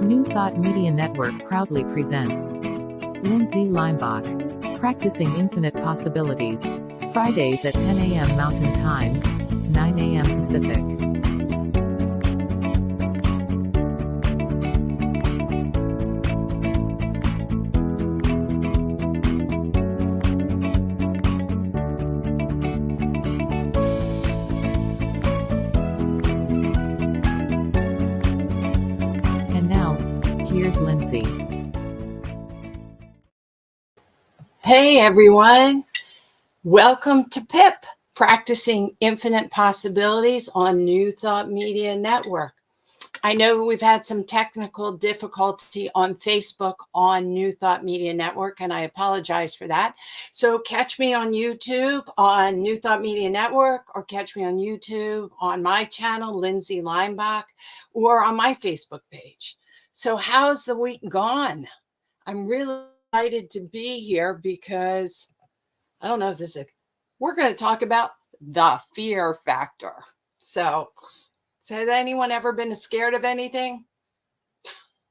New Thought Media Network proudly presents Lindsay Practicing Infinite Possibilities, Fridays at 10 a.m. Mountain Time, 9 a.m. Pacific. And now, here's Lindsay. Hey everyone, welcome to PIP, Practicing Infinite Possibilities on New Thought Media Network. I know we've had some technical difficulty on Facebook on New Thought Media Network, and I apologize for that. So catch me on YouTube on New Thought Media Network, or catch me on YouTube on my channel, Lindsay Limbach, or on my Facebook page. So how's the week gone? I'm really excited to be here because I don't know if this is, we're going to talk about the fear factor. So has anyone ever been scared of anything?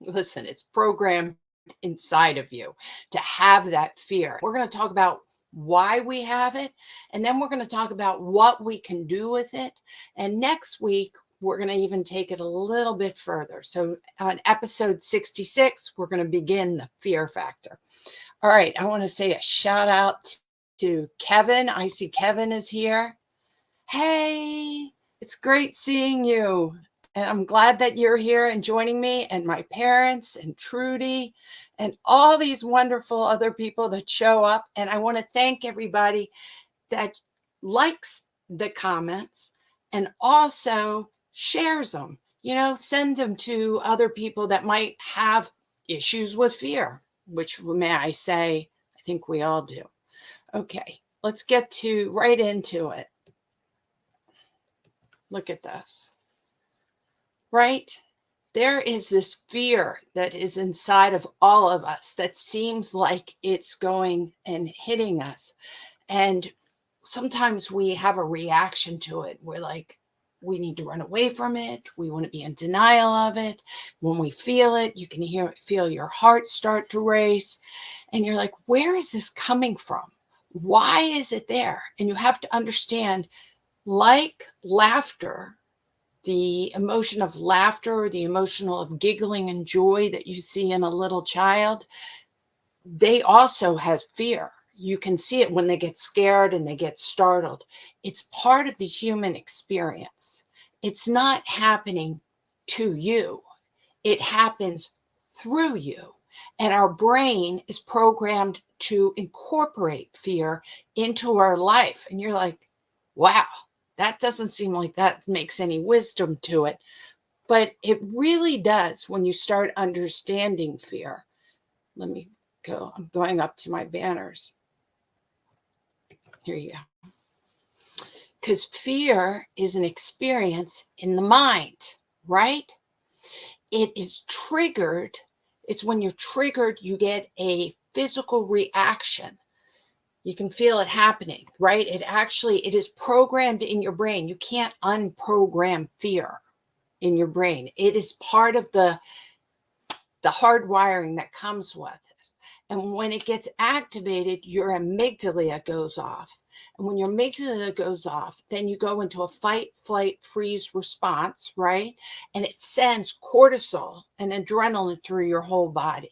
Listen, it's programmed inside of you to have that fear. We're going to talk about why we have it, and then we're going to talk about what we can do with it. And next week, we're going to even take it a little bit further. So on episode 66, we're going to begin the fear factor. All right, I want to say a shout out to Kevin. I see Kevin is here. Hey, it's great seeing you. And I'm glad that you're here and joining me, and my parents and Trudy and all these wonderful other people that show up. And I want to thank everybody that likes the comments and also shares them, send them to other people that might have issues with fear, which, may I say, I think we all do. Okay, let's get right into it. Look at this. Right? There is this fear that is inside of all of us that seems like it's going and hitting us. And sometimes we have a reaction to it. We're like, we need to run away from it. We want to be in denial of it. When we feel it, you can feel your heart start to race. And you're like, where is this coming from? Why is it there? And you have to understand, like laughter, the emotion of laughter, the emotion of giggling and joy that you see in a little child, they also have fear. You can see it when they get scared and they get startled. It's part of the human experience. It's not happening to you. It happens through you. And our brain is programmed to incorporate fear into our life. And you're like, wow, that doesn't seem like that makes any wisdom to it. But it really does when you start understanding fear. Let me go. I'm going up to my banners. Here you go. Because fear is an experience in the mind, right? It is triggered. It's when you're triggered, you get a physical reaction. You can feel it happening, right? It is programmed in your brain. You can't unprogram fear in your brain. It is part of the hardwiring that comes with it. And when it gets activated, your amygdala goes off. And when your amygdala goes off, then you go into a fight, flight, freeze response, right? And it sends cortisol and adrenaline through your whole body.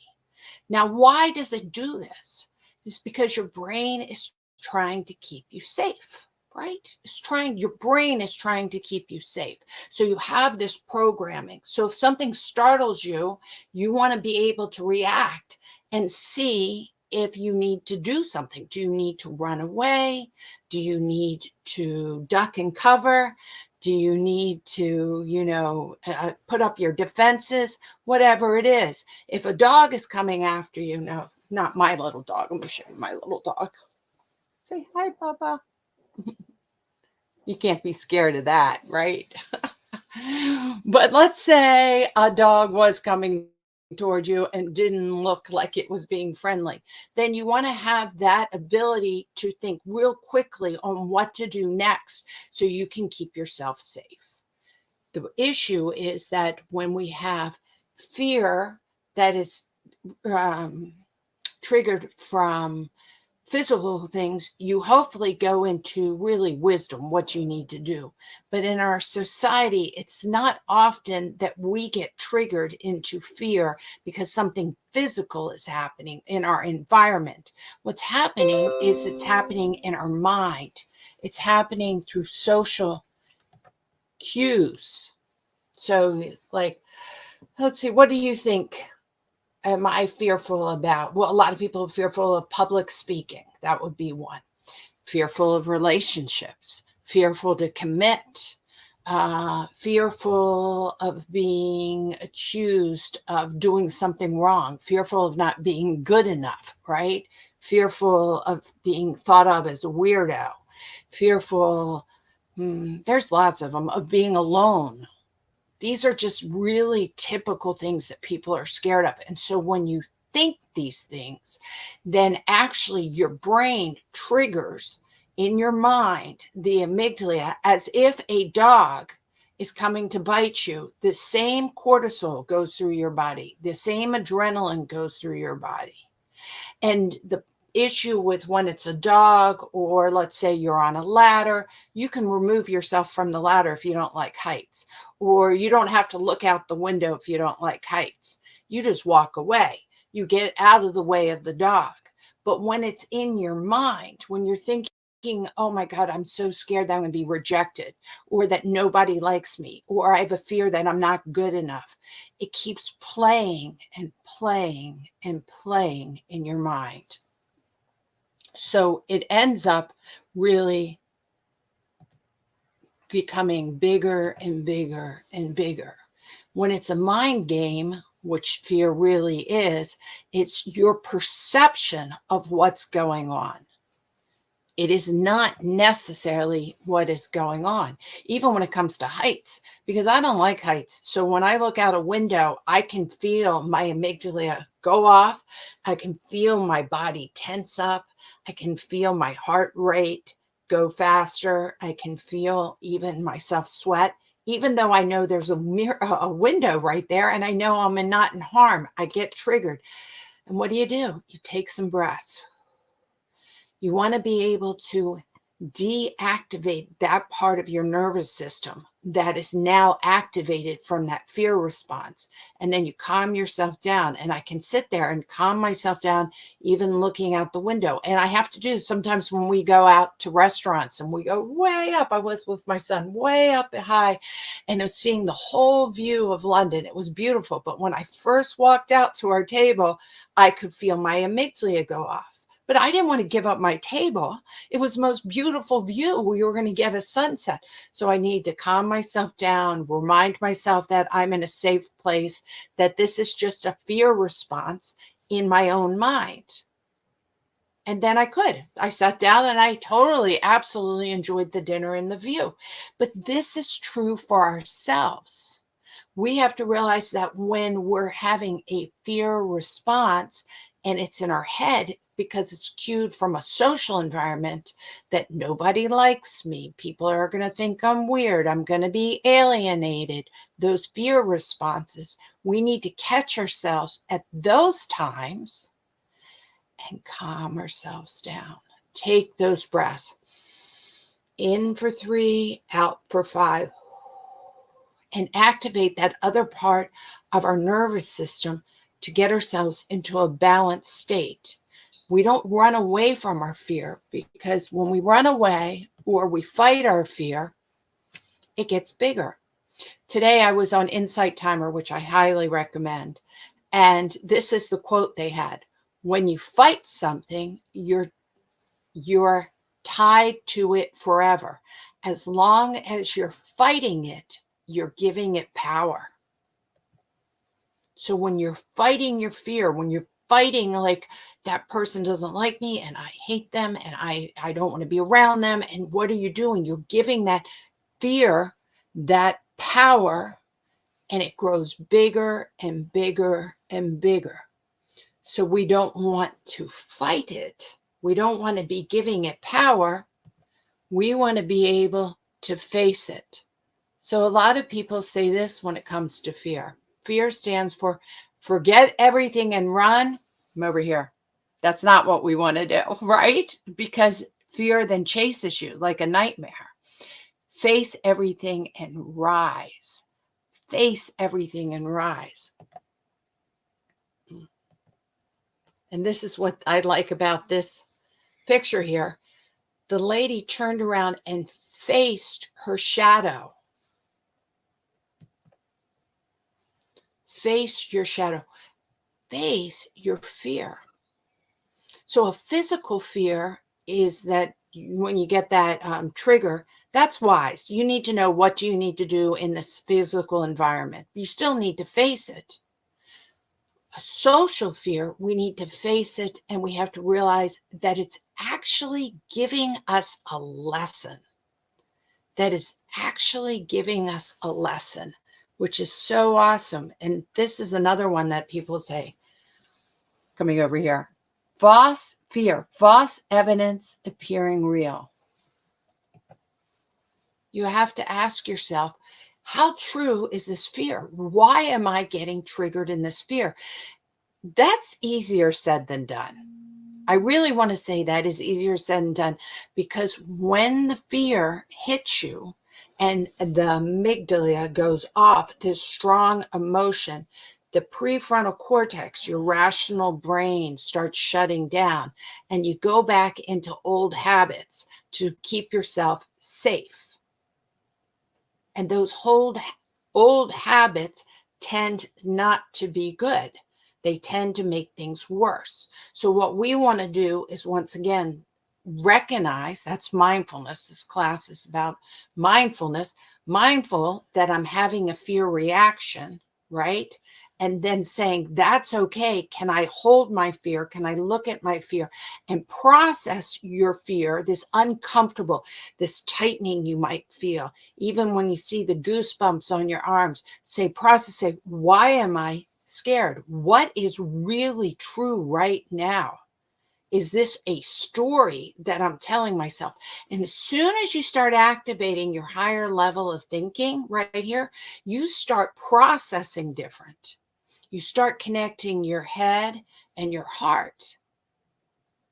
Now, why does it do this? It's because your brain is trying to keep you safe, right? Your brain is trying to keep you safe. So you have this programming. So if something startles you, you want to be able to react and see if you need to do something. Do you need to run away? Do you need to duck and cover? Do you need to, put up your defenses? Whatever it is. If a dog is coming after you, no, not my little dog. Let me show you my little dog. Say hi, Papa. You can't be scared of that, right? But let's say a dog was coming toward you and didn't look like it was being friendly. Then you want to have that ability to think real quickly on what to do next so you can keep yourself safe. The issue is that when we have fear that is triggered from physical things, you hopefully go into really wisdom, what you need to do. But in our society, it's not often that we get triggered into fear because something physical is happening in our environment. What's happening is it's happening in our mind. It's happening through social cues. So, like, let's see, what do you think? Am I fearful about? Well, a lot of people are fearful of public speaking. That would be one. Fearful of relationships, fearful to commit, fearful of being accused of doing something wrong, fearful of not being good enough, right? Fearful of being thought of as a weirdo, fearful, there's lots of them, of being alone. These are just really typical things that people are scared of. And so when you think these things, then actually your brain triggers in your mind the amygdala as if a dog is coming to bite you. The same cortisol goes through your body, the same adrenaline goes through your body. And the issue with when it's a dog, or let's say you're on a ladder, you can remove yourself from the ladder if you don't like heights, or you don't have to look out the window if you don't like heights. You just walk away. You get out of the way of the dog. But when it's in your mind, when you're thinking, oh my God, I'm so scared that I'm going to be rejected, or that nobody likes me, or I have a fear that I'm not good enough, it keeps playing and playing and playing in your mind. So it ends up really becoming bigger and bigger and bigger. When it's a mind game, which fear really is, it's your perception of what's going on. It is not necessarily what is going on, even when it comes to heights, because I don't like heights. So when I look out a window, I can feel my amygdala go off. I can feel my body tense up. I can feel my heart rate go faster. I can feel even myself sweat, even though I know there's a window right there and I know I'm not in harm. I get triggered. And what do? You take some breaths. You want to be able to deactivate that part of your nervous system that is now activated from that fear response. And then you calm yourself down. And I can sit there and calm myself down, even looking out the window. And I have to do sometimes when we go out to restaurants and we go way up. I was with my son way up high and I was seeing the whole view of London. It was beautiful. But when I first walked out to our table, I could feel my amygdala go off. But I didn't want to give up my table. It was the most beautiful view. We were going to get a sunset. So I need to calm myself down, remind myself that I'm in a safe place, that this is just a fear response in my own mind. And then I sat down and I totally, absolutely enjoyed the dinner and the view. But this is true for ourselves. We have to realize that when we're having a fear response and it's in our head, because it's cued from a social environment that nobody likes me, people are going to think I'm weird, I'm going to be alienated, those fear responses, we need to catch ourselves at those times and calm ourselves down. Take those breaths. In for 3, out for 5. And activate that other part of our nervous system to get ourselves into a balanced state. We don't run away from our fear, because when we run away or we fight our fear, it gets bigger. Today I was on Insight Timer, which I highly recommend. And this is the quote they had. When you fight something, you're tied to it forever. As long as you're fighting it, you're giving it power. So when you're fighting your fear, when you're fighting like that person doesn't like me and I hate them and I don't want to be around them, and what are you doing? You're giving that fear that power, and it grows bigger and bigger and bigger. So we don't want to fight it. We don't want to be giving it power. We want to be able to face it. So a lot of people say this when it comes to fear. Fear stands for forget everything and run. I'm over here. That's not what we want to do, right? Because fear then chases you like a nightmare. Face everything and rise. Face everything and rise. And this is what I like about this picture here. The lady turned around and faced her shadow. Face your shadow. Face your fear. So a physical fear is that when you get that trigger, that's wise. You need to know what do you need to do in this physical environment. You still need to face it. A social fear, we need to face it, and we have to realize that it's actually giving us a lesson. That is actually giving us a lesson, which is so awesome. And this is another one that people say, coming over here, false fear, false evidence appearing real. You have to ask yourself, how true is this fear? Why am I getting triggered in this fear? That's easier said than done. I really want to say that is easier said than done, because when the fear hits you and the amygdala goes off, this strong emotion, the prefrontal cortex, your rational brain, starts shutting down, and you go back into old habits to keep yourself safe. And those old habits tend not to be good. They tend to make things worse. So what we want to do is, once again, recognize, that's mindfulness. This class is about mindfulness. Mindful that I'm having a fear reaction, right? And then saying, that's okay. Can I hold my fear? Can I look at my fear and process your fear, this uncomfortable, this tightening you might feel, even when you see the goosebumps on your arms? Say, why am I scared? What is really true right now? Is this a story that I'm telling myself? And as soon as you start activating your higher level of thinking right here, you start processing different. You start connecting your head and your heart.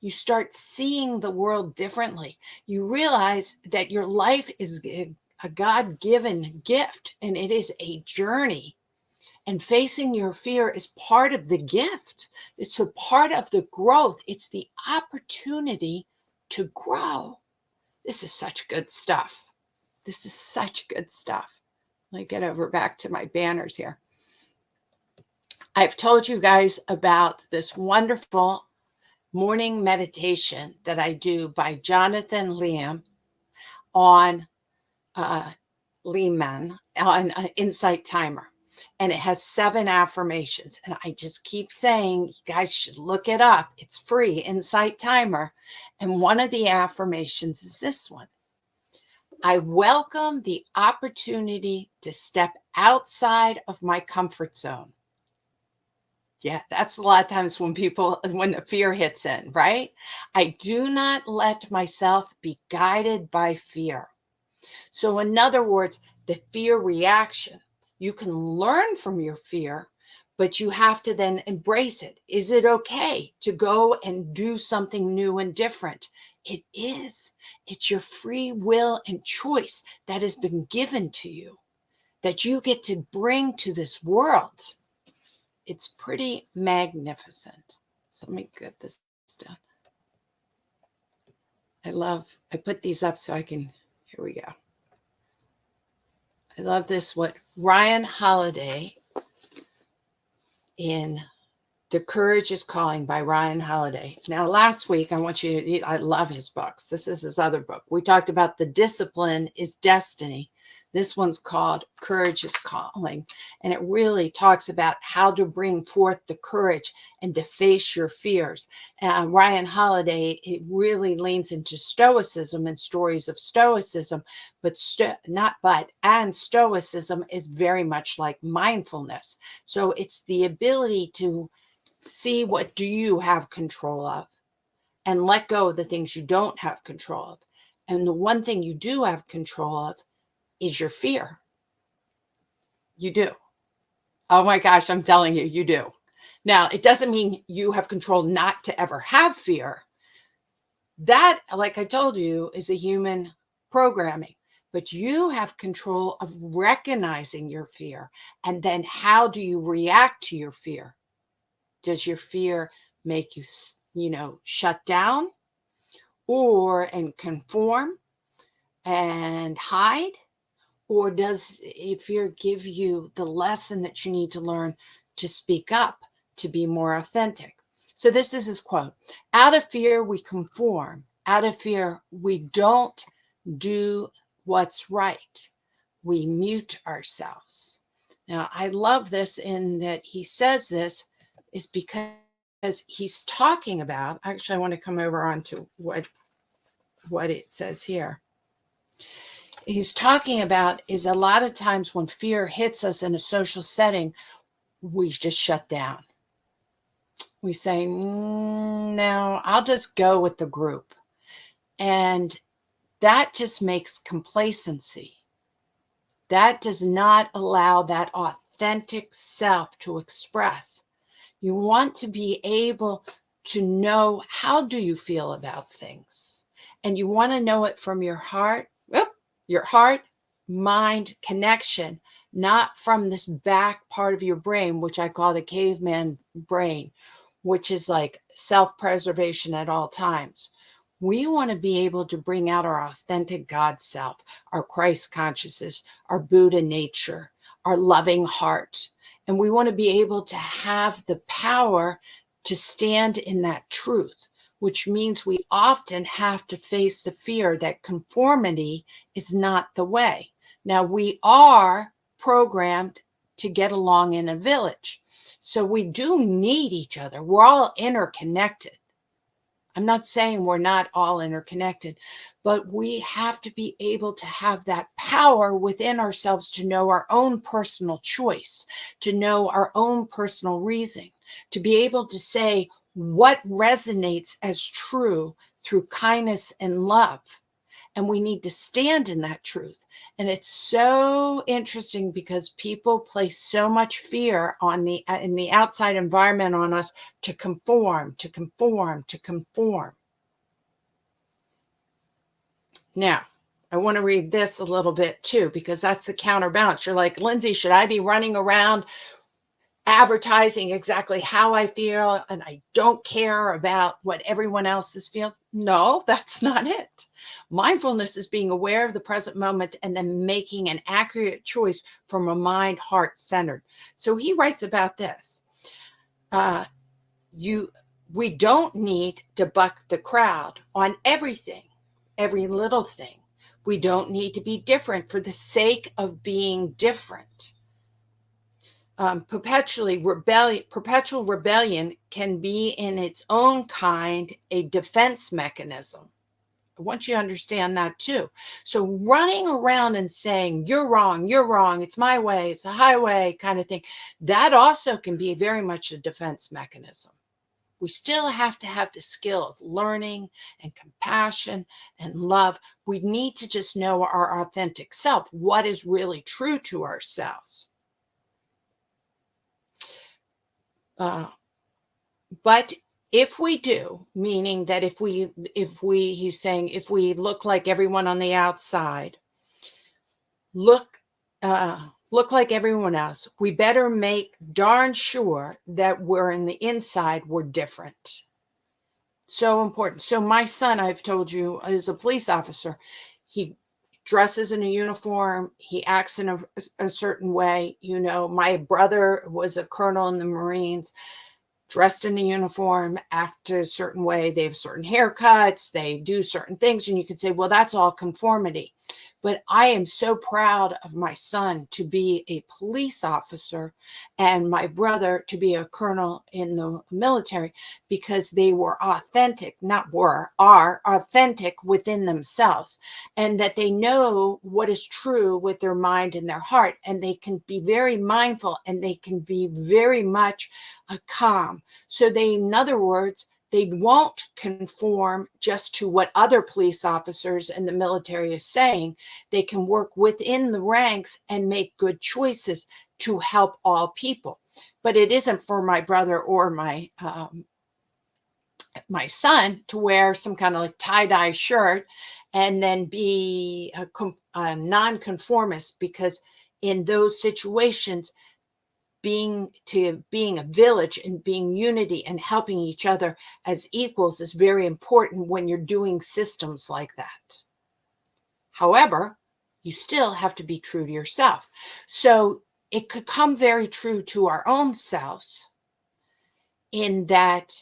You start seeing the world differently. You realize that your life is a God-given gift, and it is a journey. And facing your fear is part of the gift. It's a part of the growth. It's the opportunity to grow. This is such good stuff. This is such good stuff. Let me get over back to my banners here. I've told you guys about this wonderful morning meditation that I do by Jonathan Liam on Lehman on Insight Timer. And it has 7 affirmations. And I just keep saying, you guys should look it up. It's free, Insight Timer. And one of the affirmations is this one. I welcome the opportunity to step outside of my comfort zone. Yeah, that's a lot of times when the fear hits in, right? I do not let myself be guided by fear. So in other words, the fear reaction, you can learn from your fear, but you have to then embrace it. Is it okay to go and do something new and different? It is. It's your free will and choice that has been given to you, that you get to bring to this world. It's pretty magnificent. So let me get this done. I put these up so I can, here we go. I love this, what Ryan Holiday in The Courage is Calling by Ryan Holiday. Now, last week, I love his books. This is his other book. We talked about The Discipline is Destiny. This one's called Courage is Calling. And it really talks about how to bring forth the courage and to face your fears. Ryan Holiday, it really leans into Stoicism and stories of Stoicism, and Stoicism is very much like mindfulness. So it's the ability to see what do you have control of and let go of the things you don't have control of. And the one thing you do have control of is your fear. You do. Oh my gosh, I'm telling you, you do. Now, it doesn't mean you have control not to ever have fear. That, like I told you, is a human programming. But you have control of recognizing your fear. And then how do you react to your fear? Does your fear make you, shut down and conform and hide? Or does fear give you the lesson that you need to learn to speak up, to be more authentic? So this is his quote: out of fear, we conform. Out of fear, we don't do what's right. We mute ourselves. Now, I love this in that he says this is because he's talking about, actually, I want to come over onto what it says here. He's talking about is a lot of times when fear hits us in a social setting, we just shut down. We say, no, I'll just go with the group. And that just makes complacency. That does not allow that authentic self to express. You want to be able to know, how do you feel about things? And you want to know it from your heart, mind connection, not from this back part of your brain, which I call the caveman brain, which is like self-preservation at all times. We want to be able to bring out our authentic God self, our Christ consciousness, our Buddha nature, our loving heart. And we want to be able to have the power to stand in that truth, which means we often have to face the fear that conformity is not the way. Now, we are programmed to get along in a village. So we do need each other. We're all interconnected. I'm not saying we're not all interconnected, but we have to be able to have that power within ourselves to know our own personal choice, to know our own personal reason, to be able to say what resonates as true through kindness and love. And we need to stand in that truth. And it's so interesting because people place so much fear on in the outside environment on us to conform, to conform, to conform. Now, I want to read this a little bit too, because that's the counterbalance. You're like, Lindsay, should I be running around advertising exactly how I feel and I don't care about what everyone else is feeling? No, that's not it. Mindfulness is being aware of the present moment and then making an accurate choice from a mind, heart centered. So he writes about this. We don't need to buck the crowd on everything, every little thing. We don't need to be different for the sake of being different. Perpetual rebellion can be in its own kind a defense mechanism. I want you to understand that too. So running around and saying, you're wrong, it's my way, it's the highway kind of thing, that also can be very much a defense mechanism. We still have to have the skill of learning and compassion and love. We need to just know our authentic self, what is really true to ourselves. But if we do, meaning that he's saying, if we look like everyone on the outside, look like everyone else, we better make darn sure that we're in the inside, we're different. So important. So my son, I've told you, is a police officer. He dresses in a uniform. He acts in a certain way. My brother was a colonel in the Marines, dressed in a uniform, act a certain way. They have certain haircuts. They do certain things. And you could say, well, that's all conformity. But I am so proud of my son to be a police officer and my brother to be a colonel in the military, because they were authentic, are authentic within themselves, and that they know what is true with their mind and their heart. And they can be very mindful and they can be very much calm. So in other words, they won't conform just to what other police officers and the military is saying. They can work within the ranks and make good choices to help all people. But it isn't for my brother or my son to wear some kind of like tie-dye shirt and then be a nonconformist, because in those situations, being a village and being unity and helping each other as equals is very important when you're doing systems like that. However, you still have to be true to yourself. So it could come very true to our own selves in that,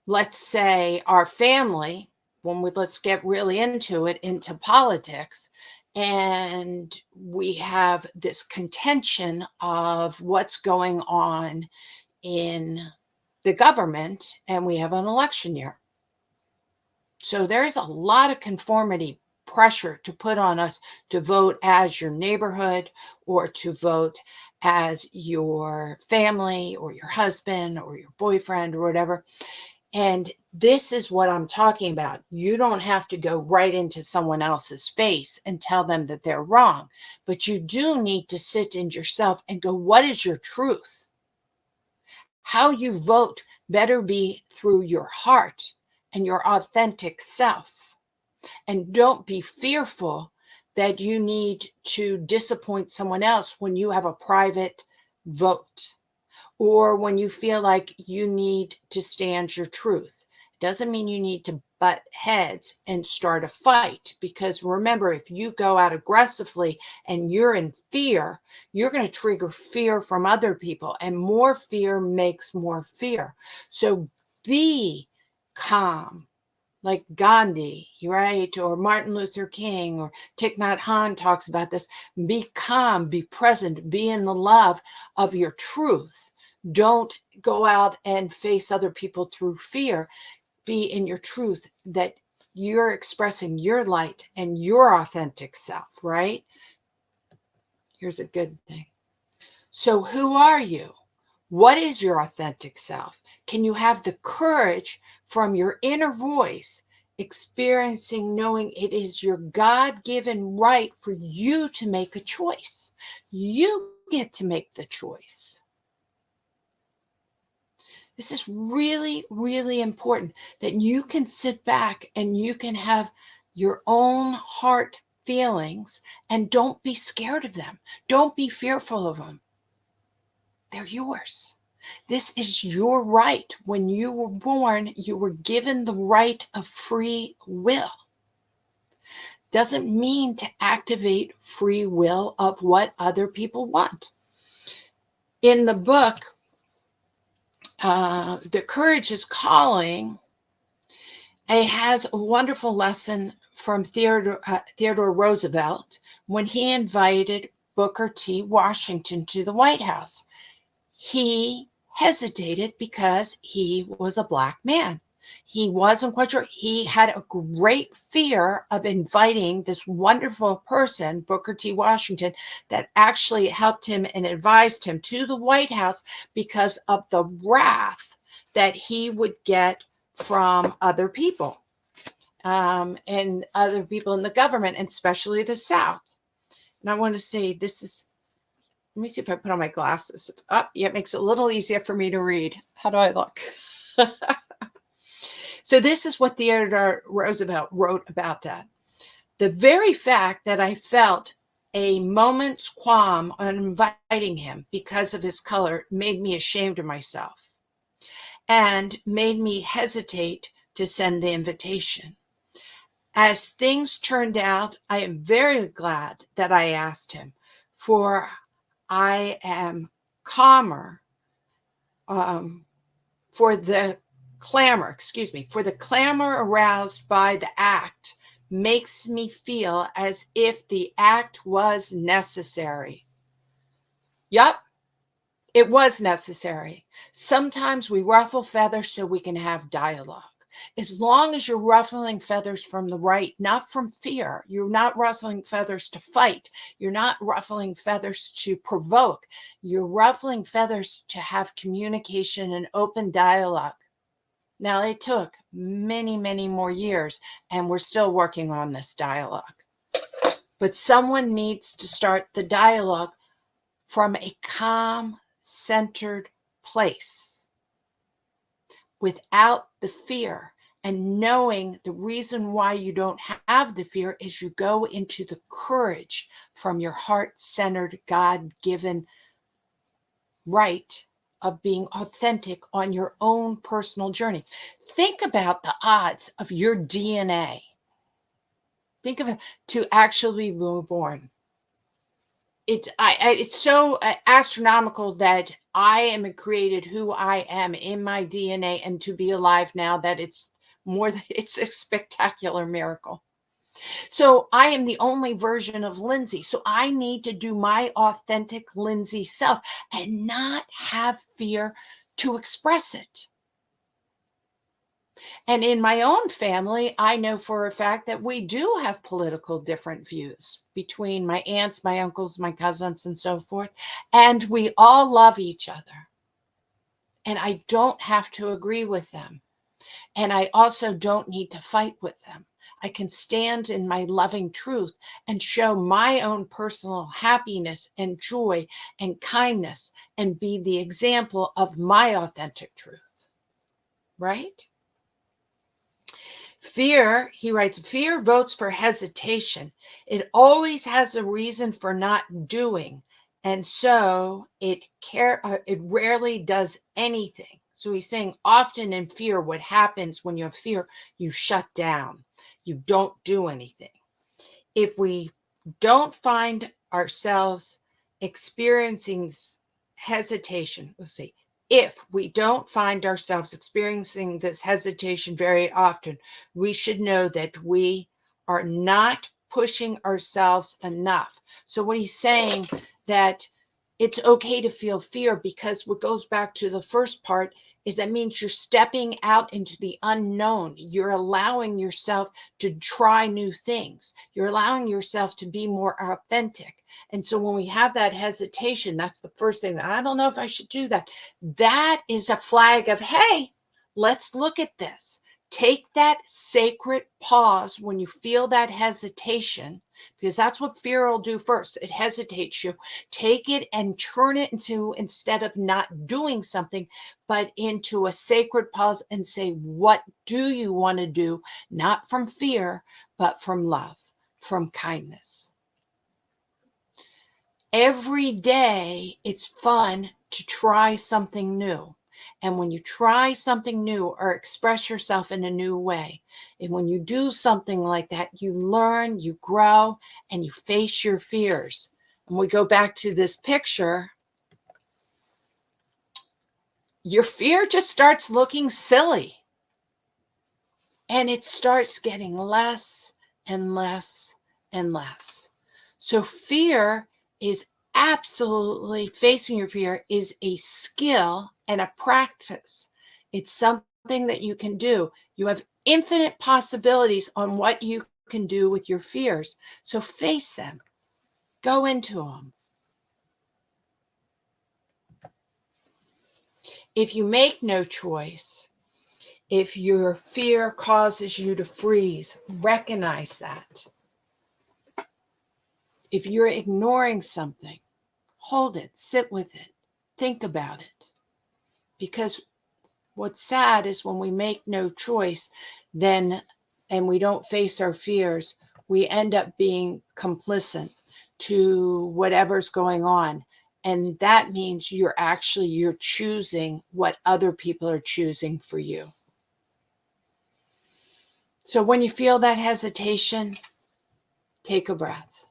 let's say our family, let's get really into it, into politics, and we have this contention of what's going on in the government, and we have an election year. So there's a lot of conformity pressure to put on us to vote as your neighborhood, or to vote as your family or your husband or your boyfriend or whatever. And this is what I'm talking about. You don't have to go right into someone else's face and tell them that they're wrong, but you do need to sit in yourself and go, what is your truth? How you vote better be through your heart and your authentic self. And don't be fearful that you need to disappoint someone else when you have a private vote, or when you feel like you need to stand your truth. It doesn't mean you need to butt heads and start a fight, because remember, if you go out aggressively and you're in fear, you're going to trigger fear from other people, and more fear makes more fear. So be calm, like Gandhi, right? Or Martin Luther King, or Thich Nhat Hanh talks about this. Be calm, be present, be in the love of your truth. Don't go out and face other people through fear. Be in your truth, that you're expressing your light and your authentic self, right? Here's a good thing. So who are you? What is your authentic self? Can you have the courage from your inner voice, experiencing, knowing it is your God-given right for you to make a choice? You get to make the choice. This is really, really important, that you can sit back and you can have your own heart feelings, and don't be scared of them. Don't be fearful of them. They're yours. This is your right. When you were born, you were given the right of free will. Doesn't mean to activate free will of what other people want. In the book, The Courage is Calling, it has a wonderful lesson from Theodore Roosevelt when he invited Booker T. Washington to the White House. He hesitated because he was a Black man. He wasn't quite sure. He had a great fear of inviting this wonderful person, Booker T. Washington, that actually helped him and advised him to the White House, because of the wrath that he would get from other people, and other people in the government, and especially the South. And I want to say, this is, let me see if I put on my glasses. Oh, yeah, it makes it a little easier for me to read. How do I look? So this is what Theodore Roosevelt wrote about that. The very fact that I felt a moment's qualm on inviting him because of his color made me ashamed of myself, and made me hesitate to send the invitation. As things turned out, I am very glad that I asked him, for I am calmer, for the clamor aroused by the act makes me feel as if the act was necessary. Yup, it was necessary. Sometimes we ruffle feathers so we can have dialogue. As long as you're ruffling feathers from the right, not from fear. You're not ruffling feathers to fight. You're not ruffling feathers to provoke. You're ruffling feathers to have communication and open dialogue. Now, it took many, many more years, and we're still working on this dialogue. But someone needs to start the dialogue from a calm, centered place without the fear. And knowing the reason why you don't have the fear is you go into the courage from your heart-centered, God-given right of being authentic on your own personal journey. Think about the odds of your DNA. Think of it to actually be born. It's so astronomical that I am created who I am in my DNA, and to be alive now, that it's more than it's a spectacular miracle. So I am the only version of Lindsay. So I need to do my authentic Lindsay self and not have fear to express it. And in my own family, I know for a fact that we do have political different views between my aunts, my uncles, my cousins, and so forth. And we all love each other. And I don't have to agree with them. And I also don't need to fight with them. I can stand in my loving truth and show my own personal happiness and joy and kindness and be the example of my authentic truth. Right? Fear, he writes, fear votes for hesitation. It always has a reason for not doing. And so it rarely does anything. So he's saying often in fear, what happens when you have fear, you shut down. You don't do anything. If we don't find ourselves experiencing hesitation, let's see, if we don't find ourselves experiencing this hesitation very often, we should know that we are not pushing ourselves enough. So what he's saying that it's okay to feel fear, because what goes back to the first part is that means you're stepping out into the unknown. You're allowing yourself to try new things. You're allowing yourself to be more authentic. And so when we have that hesitation, that's the first thing. I don't know if I should do that. That is a flag of, hey, let's look at this. Take that sacred pause when you feel that hesitation, because that's what fear will do first. It hesitates you. Take it and turn it into, instead of not doing something, but into a sacred pause and say, what do you want to do? Not from fear, but from love, from kindness. Every day, it's fun to try something new. And when you try something new or express yourself in a new way, and when you do something like that, you learn, you grow, and you face your fears. And we go back to this picture, your fear just starts looking silly. And it starts getting less and less and less. So fear is absolutely, facing your fear is a skill and a practice. It's something that you can do. You have infinite possibilities on what you can do with your fears. So face them. Go into them. If you make no choice, if your fear causes you to freeze, recognize that. If you're ignoring something, hold it, sit with it, think about it. Because what's sad is when we make no choice, then, and we don't face our fears, we end up being complicit to whatever's going on. And that means you're choosing what other people are choosing for you. So when you feel that hesitation, take a breath.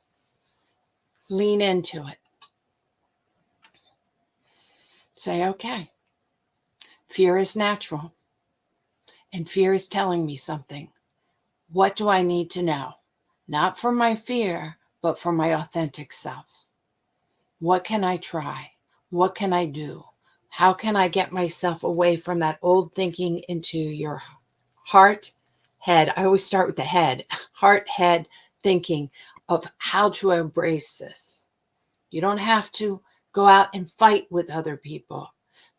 Lean into it. Say, okay, fear is natural, and fear is telling me something. What do I need to know? Not from my fear, but from my authentic self. What can I try? What can I do? How can I get myself away from that old thinking into your heart, head? I always start with the head, heart, head thinking of how to embrace this. You don't have to go out and fight with other people,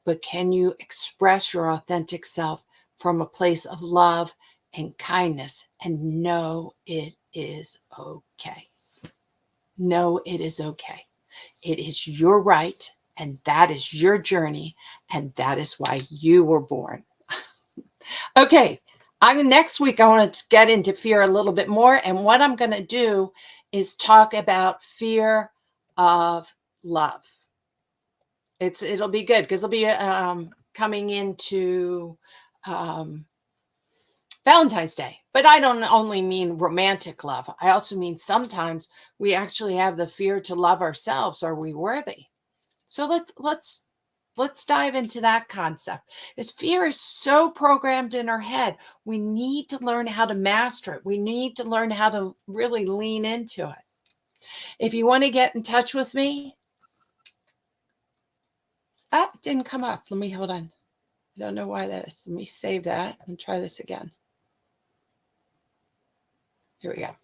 but can you express your authentic self from a place of love and kindness and know it is okay? Know it is okay. It is your right, and that is your journey, and that is why you were born. Okay, next week I want to get into fear a little bit more, and what I'm going to do is talk about fear of love. It'll be good because it'll be coming into Valentine's Day. But I don't only mean romantic love. I also mean sometimes we actually have the fear to love ourselves. Are we worthy? So let's dive into that concept. Because fear is so programmed in our head. We need to learn how to master it. We need to learn how to really lean into it. If you want to get in touch with me, it didn't come up. Let me hold on. I don't know why that is. Let me save that and try this again. Here we go.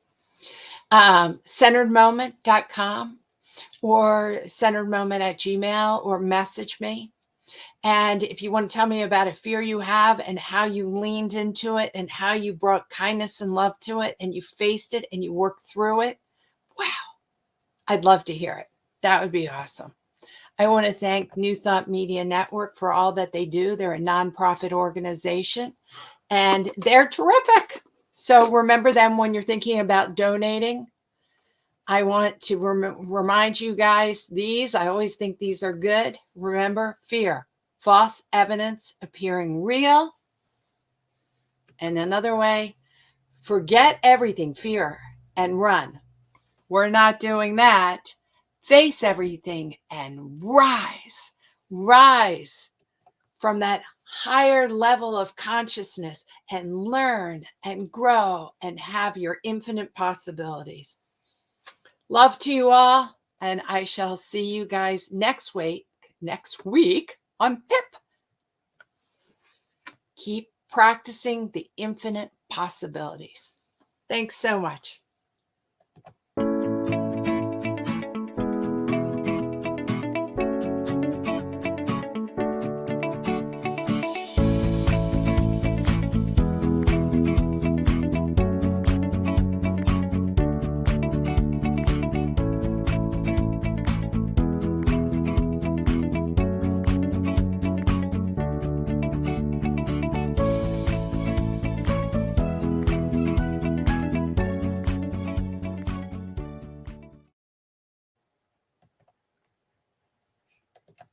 Centeredmoment.com or centeredmoment@gmail, or message me. And if you want to tell me about a fear you have and how you leaned into it and how you brought kindness and love to it and you faced it and you worked through it, wow, I'd love to hear it. That would be awesome. I want to thank New Thought Media Network for all that they do. They're a nonprofit organization and they're terrific. So remember them when you're thinking about donating. I want to remind you guys, I always think these are good. Remember, fear, false evidence appearing real. And another way, forget everything, fear, and run. We're not doing that. Face everything and rise from that higher level of consciousness and learn and grow and have your infinite possibilities. Love to you all, and I shall see you guys next week on PIP. Keep practicing the infinite possibilities. Thanks so much.